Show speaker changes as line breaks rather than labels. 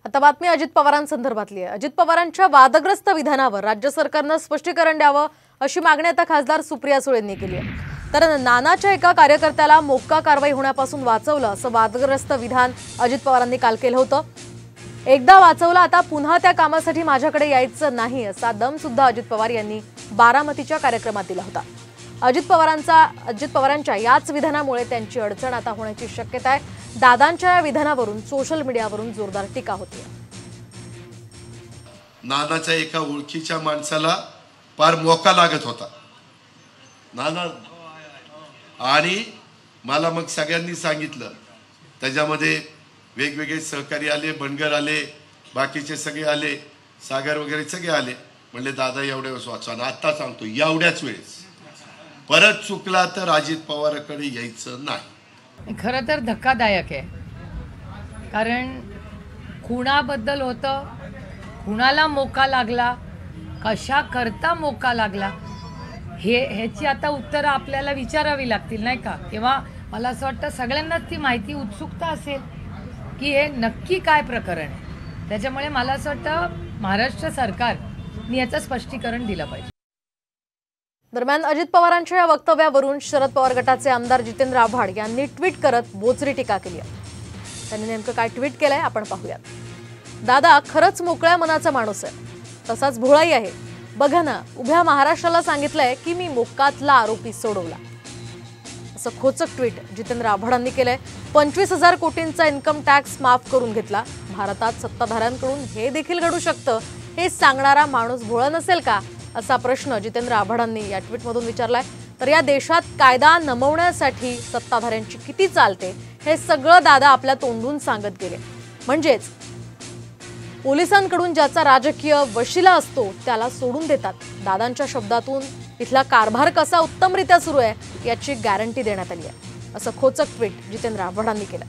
आता बातमी अजित पवारांसंदर्भातली आहे। अजित पवारांच्या वादग्रस्त विधानावर राज्य सरकारने स्पष्टीकरण द्यावं अशी मागणी आता खासदार सुप्रिया सुळेंनी केली आहे। तर नानाच्या एका कार्यकर्त्याला मोक्का कारवाई होण्यापासून वाचवलं असं वादग्रस्त विधान अजित पवारांनी काल केलं होतं। एकदा वाचवलं, आता पुन्हा त्या कामासाठी माझ्याकडे यायचं नाही असा दम सुद्धा अजित पवार यांनी बारामतीच्या कार्यक्रमात दिला होता। अजित पवारांच्या याच विधानामुळे त्यांची अडचण आता होण्याची शक्यता आहे। दादांच्या या विधानावरून सोशल मीडियावरून जोरदार टीका होती।
नानाच्या एका ओळखीच्या माणसाला फार मोका लागत होता नाना, आणि मला मग सगळ्यांनी सांगितलं, त्याच्यामध्ये वेगवेगळे सहकारी आले, बनगर आले, बाकीचे सगळे आले, सागर वगैरे सगळे आले। म्हणले दादा एवढ्या वेळेस वाचवा, आणि आता सांगतो एवढ्याच वेळेस परत चुकला तर अजित पवारांकडे यायचं नाही।
खरं तर धक्कादायक आहे, कारण खुणाबद्दल होतं, खुणाला मोका लागला, कशा करता मोका लागला ह्याची आता उत्तरं आपल्याला विचारावी लागतील, नाही का? तेव्हा मला असं वाटतं सगळ्यांनाच ती माहिती उत्सुकता असेल की हे नक्की काय प्रकरण आहे। त्याच्यामुळे मला असं वाटतं महाराष्ट्र सरकारने याचं स्पष्टीकरण दिलं पाहिजे।
दरम्यान अजित पवारांच्या या वक्तव्यावरून शरद पवार गटाचे आमदार जितेंद्र आव्हाड यांनी ट्विट करत बोचरी टीका केली आहे। त्यांनी नेमकं काय ट्विट केलंय आपण पाहूयात। दादा खरंच मोकळ्या मनाचा माणूस आहे, तसाच भोळाही आहे। बघा ना, उभ्या महाराष्ट्राला सांगितलंय की मी मोक्कातला आरोपी सोडवला, असं खोचक ट्विट जितेंद्र आव्हाडांनी केलंय। 25,000 कोटींचा इन्कम टॅक्स माफ करून घेतला। भारतात सत्ताधाऱ्यांकडून हे देखील घडू शकतं हे सांगणारा माणूस भोळा नसेल का, असा प्रश्न जितेंद्र आव्हाडांनी या ट्विटमधून विचारलाय। तर या देशात कायदा नमवण्यासाठी सत्ताधाऱ्यांची किती चालते हे सगळं दादा आपल्या तोंडून सांगत गेले। म्हणजेच पोलिसांकडून ज्याचा राजकीय वशिला असतो त्याला सोडून देतात। दादांच्या शब्दातून इथला कारभार कसा उत्तमरित्या सुरू आहे याची गॅरंटी देण्यात आली आहे, असं खोचक ट्विट जितेंद्र आव्हाडांनी केलं।